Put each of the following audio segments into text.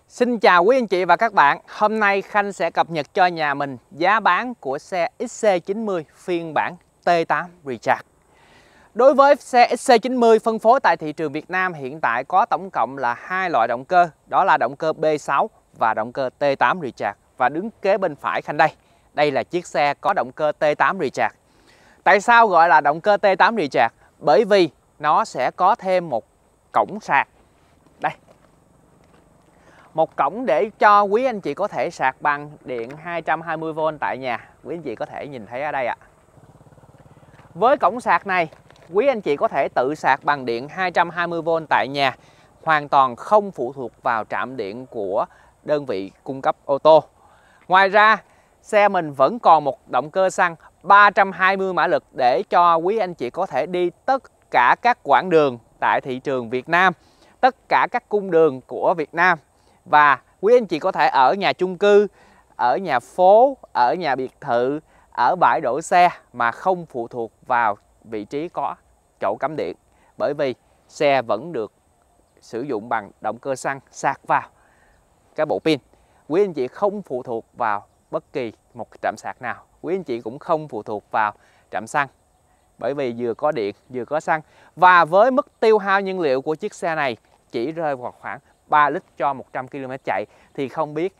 Xin chào quý anh chị và các bạn. Hôm nay Khanh sẽ cập nhật cho nhà mình giá bán của xe XC90 phiên bản T8 Recharge. Đối với xe XC90 phân phối tại thị trường Việt Nam hiện tại có tổng cộng là hai loại động cơ, đó là động cơ B6 và động cơ T8 Recharge. Và đứng kế bên phải Khanh đây là chiếc xe có động cơ T8 Recharge. Tại sao gọi là động cơ T8 Recharge? Bởi vì nó sẽ có thêm một cổng sạc. Đây, một cổng để cho quý anh chị có thể sạc bằng điện 220V tại nhà. Quý anh chị có thể nhìn thấy ở đây ạ. Với cổng sạc này, quý anh chị có thể tự sạc bằng điện 220V tại nhà, hoàn toàn không phụ thuộc vào trạm điện của đơn vị cung cấp ô tô. Ngoài ra, xe mình vẫn còn một động cơ xăng 320 mã lực để cho quý anh chị có thể đi tất cả các quãng đường tại thị trường Việt Nam, tất cả các cung đường của Việt Nam. Và quý anh chị có thể ở nhà chung cư, ở nhà phố, ở nhà biệt thự, ở bãi đổ xe mà không phụ thuộc vào vị trí có chỗ cắm điện. Bởi vì xe vẫn được sử dụng bằng động cơ xăng sạc vào cái bộ pin. Quý anh chị không phụ thuộc vào bất kỳ một trạm sạc nào. Quý anh chị cũng không phụ thuộc vào trạm xăng. Bởi vì vừa có điện vừa có xăng. Và với mức tiêu hao nhiên liệu của chiếc xe này chỉ rơi vào khoảng 3 lít cho 100 km chạy, thì không biết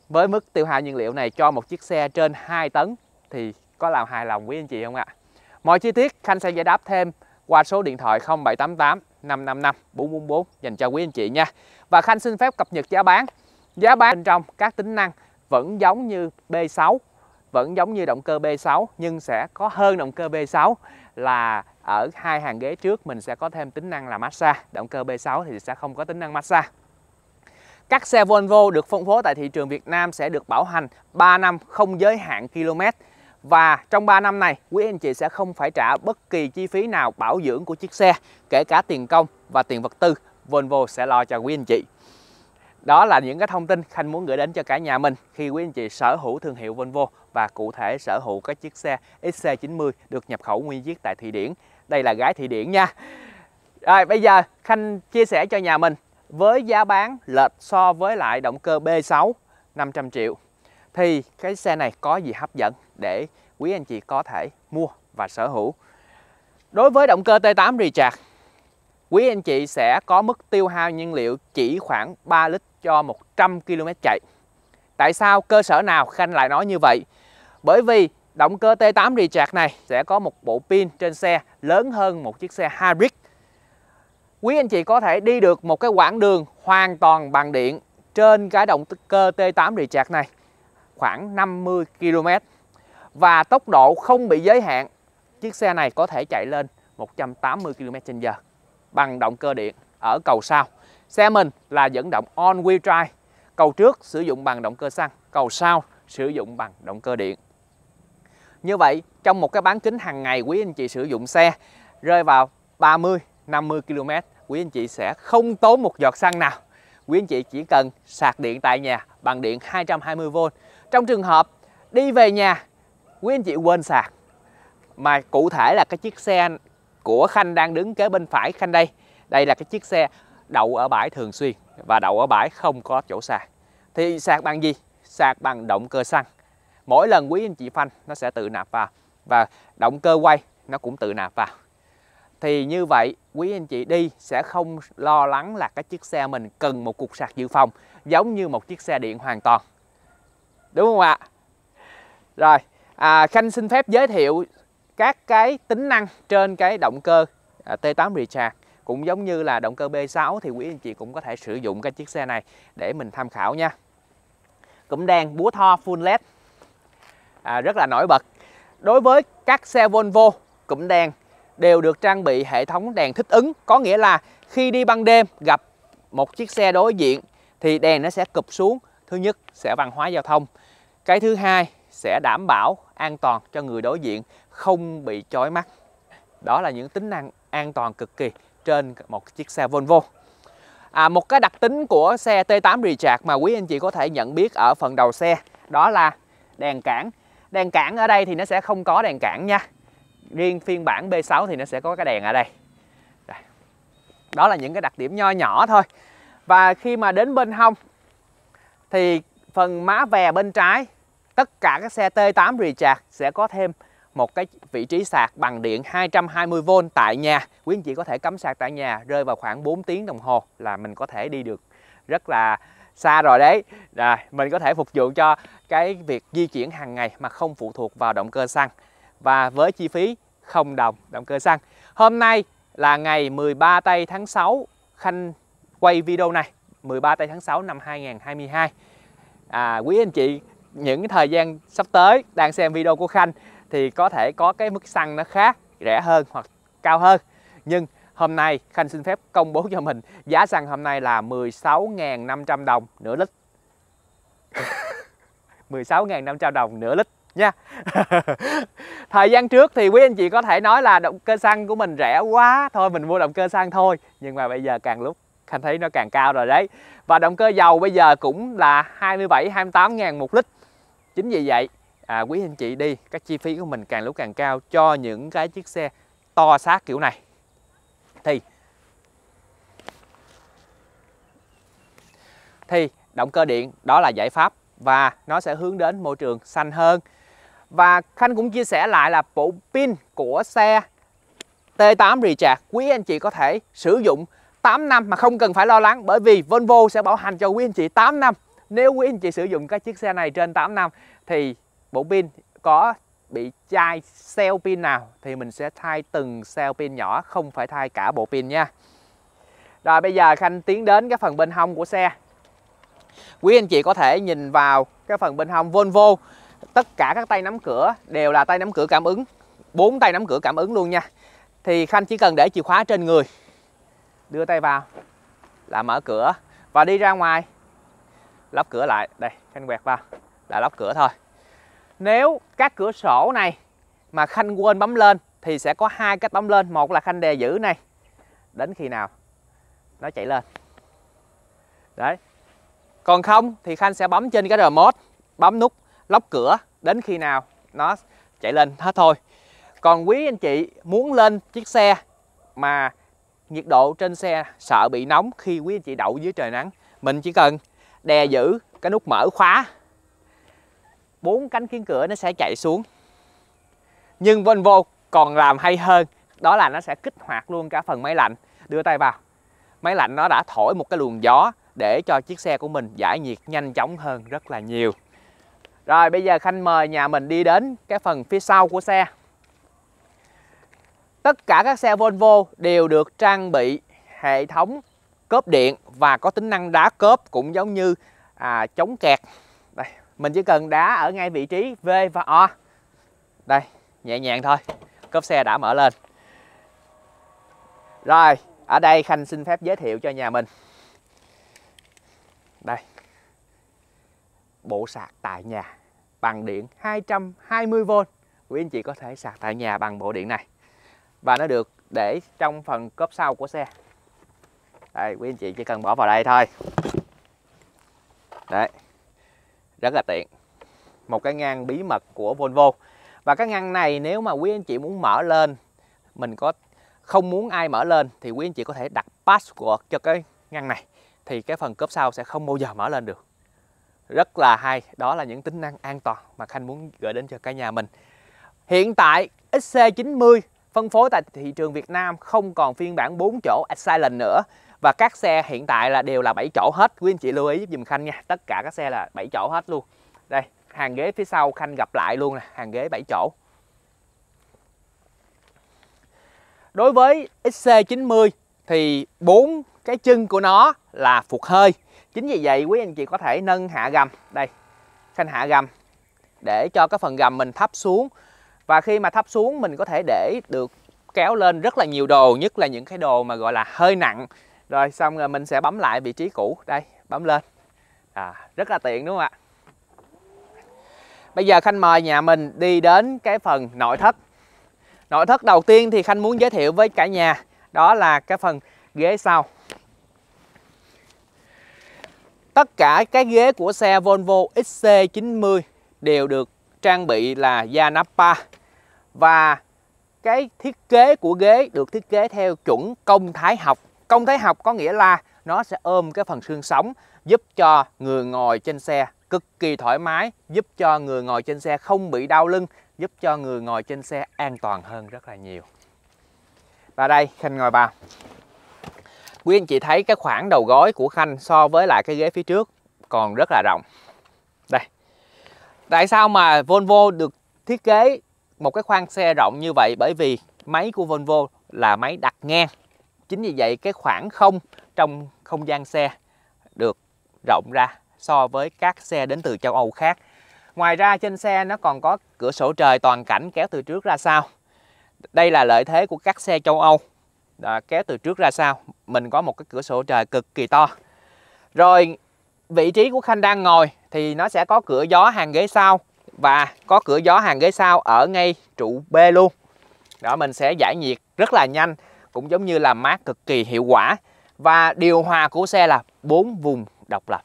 với mức tiêu hao nhiên liệu này cho một chiếc xe trên 2 tấn thì có làm hài lòng quý anh chị không ạ? Mọi chi tiết Khanh sẽ giải đáp thêm qua số điện thoại 0788 555 444 dành cho quý anh chị nha. Và Khanh xin phép cập nhật giá bán. Giá bán bên trong các tính năng vẫn giống như B6, vẫn giống như động cơ B6, nhưng sẽ có hơn động cơ B6 là ở hai hàng ghế trước mình sẽ có thêm tính năng là massage. Động cơ B6 thì sẽ không có tính năng massage. Các xe Volvo được phân phối tại thị trường Việt Nam sẽ được bảo hành 3 năm không giới hạn km. Và trong 3 năm này, quý anh chị sẽ không phải trả bất kỳ chi phí nào bảo dưỡng của chiếc xe, kể cả tiền công và tiền vật tư, Volvo sẽ lo cho quý anh chị. Đó là những cái thông tin Khanh muốn gửi đến cho cả nhà mình khi quý anh chị sở hữu thương hiệu Volvo và cụ thể sở hữu các chiếc xe XC90 được nhập khẩu nguyên chiếc tại Thụy Điển. Đây là gái Thụy Điển nha. Rồi bây giờ Khanh chia sẻ cho nhà mình với giá bán lệch so với lại động cơ B6 500 triệu thì cái xe này có gì hấp dẫn để quý anh chị có thể mua và sở hữu. Đối với động cơ T8 Recharge, quý anh chị sẽ có mức tiêu hao nhiên liệu chỉ khoảng 3 lít cho 100 km chạy. Tại sao cơ sở nào Khanh lại nói như vậy? Bởi vì động cơ T8 Recharge này sẽ có một bộ pin trên xe lớn hơn một chiếc xe hybrid. Quý anh chị có thể đi được một cái quãng đường hoàn toàn bằng điện trên cái động cơ T8 Recharge này khoảng 50 km. Và tốc độ không bị giới hạn. Chiếc xe này có thể chạy lên 180 km/h bằng động cơ điện ở cầu sau. Xe mình là dẫn động all-wheel drive. Cầu trước sử dụng bằng động cơ xăng, cầu sau sử dụng bằng động cơ điện. Như vậy, trong một cái bán kính hàng ngày quý anh chị sử dụng xe rơi vào 30-50 km, quý anh chị sẽ không tốn một giọt xăng nào. Quý anh chị chỉ cần sạc điện tại nhà bằng điện 220V. Trong trường hợp đi về nhà, quý anh chị quên sạc, mà cụ thể là cái chiếc xe của Khanh đang đứng kế bên phải Khanh đây. Đây là cái chiếc xe đậu ở bãi thường xuyên và đậu ở bãi không có chỗ sạc. Thì sạc bằng gì? Sạc bằng động cơ xăng. Mỗi lần quý anh chị phanh nó sẽ tự nạp vào và động cơ quay nó cũng tự nạp vào. Thì như vậy quý anh chị đi sẽ không lo lắng là cái chiếc xe mình cần một cục sạc dự phòng giống như một chiếc xe điện hoàn toàn. Đúng không ạ? Rồi, Khanh xin phép giới thiệu các cái tính năng trên cái động cơ T8 Recharge. Cũng giống như là động cơ B6 thì quý anh chị cũng có thể sử dụng cái chiếc xe này để mình tham khảo nha. Cụm đèn búa tho full LED rất là nổi bật. Đối với các xe Volvo, cụm đèn đều được trang bị hệ thống đèn thích ứng. Có nghĩa là khi đi ban đêm gặp một chiếc xe đối diện thì đèn nó sẽ cụp xuống. Thứ nhất sẽ văn hóa giao thông. Cái thứ hai sẽ đảm bảo an toàn cho người đối diện không bị chói mắt. Đó là những tính năng an toàn cực kỳ trên một chiếc xe Volvo. Một cái đặc tính của xe T8 Recharge mà quý anh chị có thể nhận biết ở phần đầu xe đó là đèn cản. Đèn cản ở đây thì nó sẽ không có đèn cản nha. Riêng phiên bản B6 thì nó sẽ có cái đèn ở đây. Đó là những cái đặc điểm nho nhỏ thôi. Và khi mà đến bên hông thì phần má vè bên trái tất cả các xe T8 Recharge sẽ có thêm một cái vị trí sạc bằng điện 220V tại nhà. Quý anh chị có thể cắm sạc tại nhà, rơi vào khoảng 4 tiếng đồng hồ là mình có thể đi được rất là xa rồi đấy. Rồi, mình có thể phục vụ cho cái việc di chuyển hàng ngày mà không phụ thuộc vào động cơ xăng. Và với chi phí 0 đồng động cơ xăng. Hôm nay là ngày 13 tây tháng 6, Khanh quay video này 13 tây tháng 6 năm 2022. Quý anh chị những thời gian sắp tới đang xem video của Khanh thì có thể có cái mức xăng nó khác, rẻ hơn hoặc cao hơn. Nhưng hôm nay Khanh xin phép công bố cho mình giá xăng hôm nay là 16.500 đồng nửa lít. 16.500 đồng nửa lít nha. Thời gian trước thì quý anh chị có thể nói là động cơ xăng của mình rẻ quá, thôi mình mua động cơ xăng thôi. Nhưng mà bây giờ càng lúc Khanh thấy nó càng cao rồi đấy. Và động cơ dầu bây giờ cũng là 27-28 ngàn một lít. Chính vì vậy quý anh chị đi, các chi phí của mình càng lúc càng cao cho những cái chiếc xe to xác kiểu này. Thì động cơ điện đó là giải pháp và nó sẽ hướng đến môi trường xanh hơn. Và Khanh cũng chia sẻ lại là bộ pin của xe T8 Recharge quý anh chị có thể sử dụng 8 năm mà không cần phải lo lắng, bởi vì Volvo sẽ bảo hành cho quý anh chị 8 năm. Nếu quý anh chị sử dụng các chiếc xe này trên 8 năm thì bộ pin có bị chai cell pin nào thì mình sẽ thay từng cell pin nhỏ, không phải thay cả bộ pin nha. Rồi bây giờ Khanh tiến đến cái phần bên hông của xe. Quý anh chị có thể nhìn vào cái phần bên hông Volvo, tất cả các tay nắm cửa đều là tay nắm cửa cảm ứng, 4 tay nắm cửa cảm ứng luôn nha. Thì Khanh chỉ cần để chìa khóa trên người, đưa tay vào là mở cửa và đi ra ngoài lắp cửa lại. Đây, Khanh quẹt vào là lắp cửa thôi. Nếu các cửa sổ này mà Khanh quên bấm lên thì sẽ có hai cách bấm lên. Một là Khanh đè giữ này đến khi nào nó chạy lên. Đấy. Còn không thì Khanh sẽ bấm trên cái remote, bấm nút lóc cửa đến khi nào nó chạy lên hết thôi. Còn quý anh chị muốn lên chiếc xe mà nhiệt độ trên xe sợ bị nóng khi quý anh chị đậu dưới trời nắng, mình chỉ cần đè giữ cái nút mở khóa, 4 cánh kiến cửa nó sẽ chạy xuống. Nhưng Volvo còn làm hay hơn, đó là nó sẽ kích hoạt luôn cả phần máy lạnh. Đưa tay vào, máy lạnh nó đã thổi một cái luồng gió để cho chiếc xe của mình giải nhiệt nhanh chóng hơn rất là nhiều. Rồi bây giờ Khanh mời nhà mình đi đến cái phần phía sau của xe. Tất cả các xe Volvo đều được trang bị hệ thống cốp điện và có tính năng đá cốp cũng giống như chống kẹt. Đây, mình chỉ cần đá ở ngay vị trí V và O. Đây, nhẹ nhàng thôi, cốp xe đã mở lên. Rồi, ở đây Khanh xin phép giới thiệu cho nhà mình. Đây, bộ sạc tại nhà bằng điện 220V. Quý anh chị có thể sạc tại nhà bằng bộ điện này. Và nó được để trong phần cốp sau của xe. Đây, quý anh chị chỉ cần bỏ vào đây thôi. Đấy, rất là tiện. Một cái ngăn bí mật của Volvo. Và cái ngăn này nếu mà quý anh chị muốn mở lên, mình không muốn ai mở lên thì quý anh chị có thể đặt password cho cái ngăn này, thì cái phần cốp sau sẽ không bao giờ mở lên được. Rất là hay, đó là những tính năng an toàn mà Khanh muốn gửi đến cho cả nhà mình. Hiện tại XC90 phân phối tại thị trường Việt Nam không còn phiên bản 4 chỗ Silent nữa. Và các xe hiện tại là đều là 7 chỗ hết. Quý anh chị lưu ý giúp dùm Khanh nha. Tất cả các xe là 7 chỗ hết luôn. Đây, hàng ghế phía sau Khanh gặp lại luôn nè, hàng ghế 7 chỗ. Đối với XC90 thì 4 cái chân của nó là phụt hơi. Chính vì vậy quý anh chị có thể nâng hạ gầm. Đây, Khanh hạ gầm để cho cái phần gầm mình thấp xuống. Và khi mà thấp xuống mình có thể để được kéo lên rất là nhiều đồ, nhất là những cái đồ mà gọi là hơi nặng. Rồi xong rồi mình sẽ bấm lại vị trí cũ. Đây, bấm lên. Rất là tiện đúng không ạ? Bây giờ Khanh mời nhà mình đi đến cái phần nội thất. Nội thất đầu tiên thì Khanh muốn giới thiệu với cả nhà, đó là cái phần ghế sau. Tất cả cái ghế của xe Volvo XC90 đều được trang bị là da Nappa. Và cái thiết kế của ghế được thiết kế theo chuẩn công thái học. Công thái học có nghĩa là nó sẽ ôm cái phần xương sống, giúp cho người ngồi trên xe cực kỳ thoải mái, giúp cho người ngồi trên xe không bị đau lưng, giúp cho người ngồi trên xe an toàn hơn rất là nhiều. Và đây, Khanh ngồi vào. Quý anh chị thấy cái khoảng đầu gối của Khanh so với lại cái ghế phía trước còn rất là rộng. Đây. Tại sao mà Volvo được thiết kế một cái khoang xe rộng như vậy? Bởi vì máy của Volvo là máy đặt ngang. Chính vì vậy cái khoảng không trong không gian xe được rộng ra so với các xe đến từ châu Âu khác. Ngoài ra trên xe nó còn có cửa sổ trời toàn cảnh kéo từ trước ra sau. Đây là lợi thế của các xe châu Âu. Kéo từ trước ra sau, mình có một cái cửa sổ trời cực kỳ to. Rồi vị trí của Khanh đang ngồi thì nó sẽ có cửa gió hàng ghế sau, và có cửa gió hàng ghế sau ở ngay trụ B luôn. Đó, mình sẽ giải nhiệt rất là nhanh, cũng giống như làm mát cực kỳ hiệu quả. Và điều hòa của xe là 4 vùng độc lập.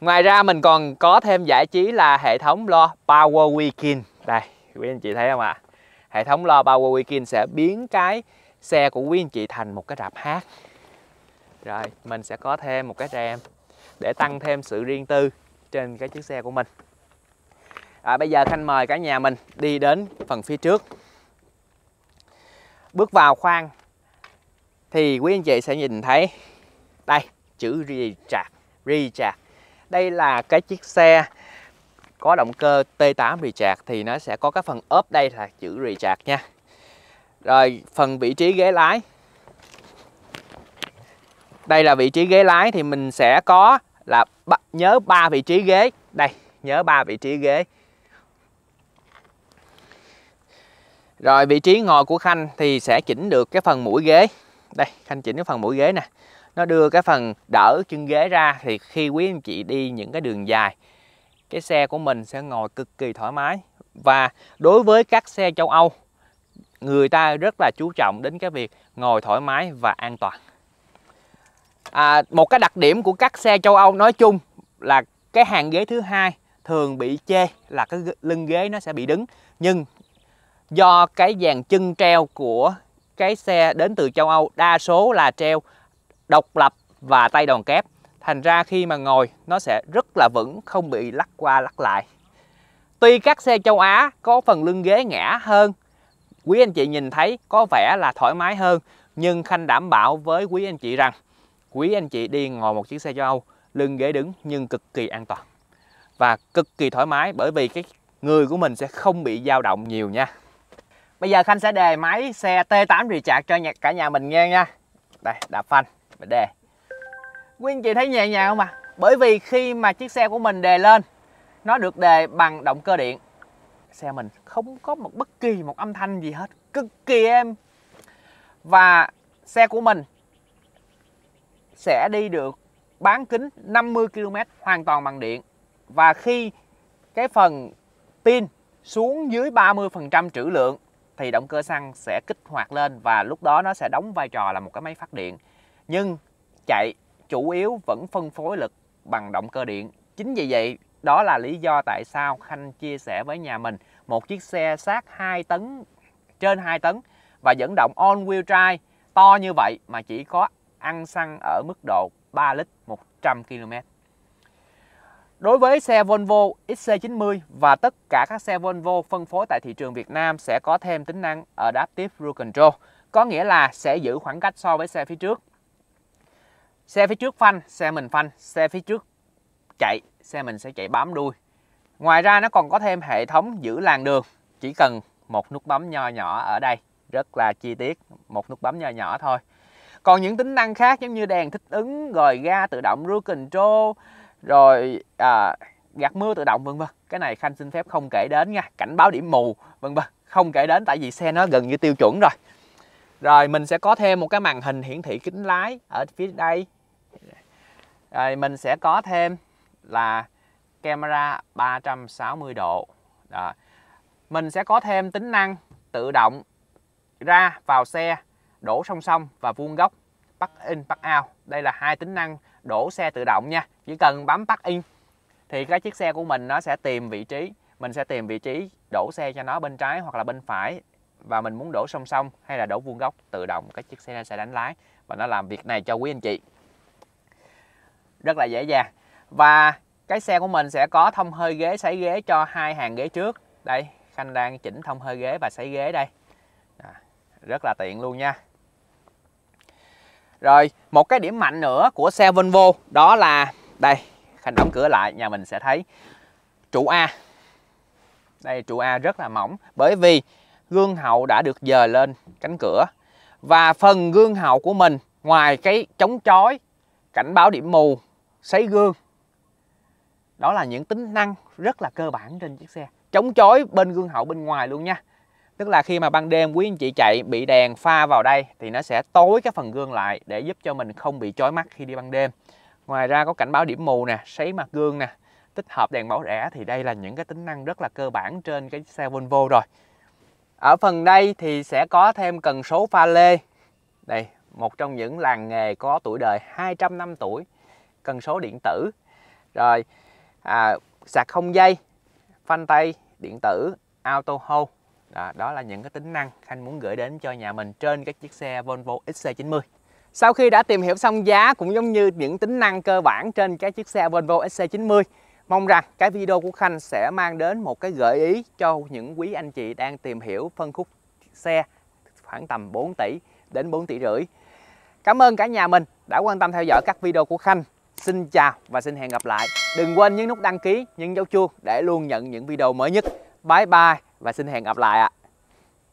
Ngoài ra mình còn có thêm giải trí là hệ thống loa Power Weekend. Đây, quý anh chị thấy không ạ? Hệ thống loa Power Weekend sẽ biến cái xe của quý anh chị thành một cái rạp hát. Rồi mình sẽ có thêm một cái rèm để tăng thêm sự riêng tư trên cái chiếc xe của mình. Bây giờ Khanh mời cả nhà mình đi đến phần phía trước. Bước vào khoang thì quý anh chị sẽ nhìn thấy đây, chữ Recharge. Đây là cái chiếc xe có động cơ T8 Recharge thì nó sẽ có cái phần ốp đây là chữ Recharge nha. Rồi phần vị trí ghế lái. Đây là vị trí ghế lái thì mình sẽ có là nhớ 3 vị trí ghế. Đây, nhớ 3 vị trí ghế. Rồi vị trí ngồi của Khanh thì sẽ chỉnh được cái phần mũi ghế. Đây, Khanh chỉnh cái phần mũi ghế nè. Nó đưa cái phần đỡ chân ghế ra thì khi quý anh chị đi những cái đường dài, cái xe của mình sẽ ngồi cực kỳ thoải mái. Và đối với các xe châu Âu, người ta rất là chú trọng đến cái việc ngồi thoải mái và an toàn. Một cái đặc điểm của các xe châu Âu nói chung là cái hàng ghế thứ hai thường bị chê là cái lưng ghế nó sẽ bị đứng. Nhưng do cái dàn chân treo của cái xe đến từ châu Âu đa số là treo độc lập và tay đòn kép, thành ra khi mà ngồi nó sẽ rất là vững, không bị lắc qua lắc lại. Tuy các xe châu Á có phần lưng ghế ngả hơn, quý anh chị nhìn thấy có vẻ là thoải mái hơn, nhưng Khanh đảm bảo với quý anh chị rằng quý anh chị đi ngồi một chiếc xe châu Âu lưng ghế đứng nhưng cực kỳ an toàn và cực kỳ thoải mái, bởi vì cái người của mình sẽ không bị dao động nhiều nha. Bây giờ Khanh sẽ đề máy xe T8 Recharge cho cả nhà mình nghe nha. Đây, đạp phanh và đề. Quý anh chị thấy nhẹ nhàng không ạ? Bởi vì khi mà chiếc xe của mình đề lên, nó được đề bằng động cơ điện. Xe mình không có bất kỳ một âm thanh gì hết, cực kỳ êm. Và xe của mình sẽ đi được bán kính 50 km hoàn toàn bằng điện. Và khi cái phần pin xuống dưới 30% trữ lượng thì động cơ xăng sẽ kích hoạt lên, và lúc đó nó sẽ đóng vai trò là một cái máy phát điện. Nhưng chạy chủ yếu vẫn phân phối lực bằng động cơ điện. Chính vì vậy đó là lý do tại sao Khanh chia sẻ với nhà mình một chiếc xe xác 2 tấn, trên 2 tấn và dẫn động all-wheel drive to như vậy mà chỉ có ăn xăng ở mức độ 3 lít 100 km. Đối với xe Volvo XC90 và tất cả các xe Volvo phân phối tại thị trường Việt Nam sẽ có thêm tính năng Adaptive Cruise Control, có nghĩa là sẽ giữ khoảng cách so với xe phía trước. Xe phía trước phanh, xe mình phanh, xe phía trước chạy, xe mình sẽ chạy bám đuôi. Ngoài ra nó còn có thêm hệ thống giữ làn đường, chỉ cần một nút bấm nho nhỏ ở đây, rất là chi tiết, một nút bấm nho nhỏ thôi. Còn những tính năng khác giống như đèn thích ứng, rồi ga tự động Cruise Control, rồi gạt mưa tự động vân vân, cái này Khanh xin phép không kể đến nha, cảnh báo điểm mù vân vân, không kể đến tại vì xe nó gần như tiêu chuẩn rồi. Rồi mình sẽ có thêm một cái màn hình hiển thị kính lái ở phía đây. Rồi mình sẽ có thêm là camera 360 độ. Đó. Mình sẽ có thêm tính năng tự động ra vào xe, đổ song song và vuông góc, park in park out. Đây là hai tính năng đổ xe tự động nha. Chỉ cần bấm park in thì cái chiếc xe của mình nó sẽ tìm vị trí. Mình sẽ tìm vị trí đổ xe cho nó bên trái hoặc là bên phải, và mình muốn đổ song song hay là đổ vuông góc, tự động cái chiếc xe sẽ đánh lái và nó làm việc này cho quý anh chị. rất là dễ dàng. Và cái xe của mình sẽ có thông hơi ghế, sấy ghế cho 2 hàng ghế trước. Đây, Khanh đang chỉnh thông hơi ghế và sấy ghế đây. Rất là tiện luôn nha. Rồi, một cái điểm mạnh nữa của xe Volvo đó là đây, Khanh đóng cửa lại, nhà mình sẽ thấy trụ A. Đây, trụ A rất là mỏng bởi vì gương hậu đã được dời lên cánh cửa. Và phần gương hậu của mình, ngoài cái chống chói, cảnh báo điểm mù, sấy gương, đó là những tính năng rất là cơ bản trên chiếc xe. Chống chói bên gương hậu bên ngoài luôn nha. Tức là khi mà ban đêm quý anh chị chạy bị đèn pha vào đây thì nó sẽ tối cái phần gương lại để giúp cho mình không bị chói mắt khi đi ban đêm. Ngoài ra có cảnh báo điểm mù nè, sấy mặt gương nè, tích hợp đèn bảo rẽ, thì đây là những cái tính năng rất là cơ bản trên cái xe Volvo rồi. Ở phần đây thì sẽ có thêm cần số pha lê. Đây, một trong những làng nghề có tuổi đời 200 năm tuổi, cần số điện tử. Rồi, sạc không dây, phanh tay điện tử, auto hold. Đó là những cái tính năng Khanh muốn gửi đến cho nhà mình trên cái chiếc xe Volvo XC90. Sau khi đã tìm hiểu xong giá cũng giống như những tính năng cơ bản trên cái chiếc xe Volvo XC90, mong rằng cái video của Khanh sẽ mang đến một cái gợi ý cho những quý anh chị đang tìm hiểu phân khúc xe khoảng tầm 4 tỷ đến 4 tỷ rưỡi. Cảm ơn cả nhà mình đã quan tâm theo dõi các video của Khanh. Xin chào và xin hẹn gặp lại. Đừng quên nhấn nút đăng ký, nhấn dấu chuông để luôn nhận những video mới nhất. Bye bye và xin hẹn gặp lại ạ.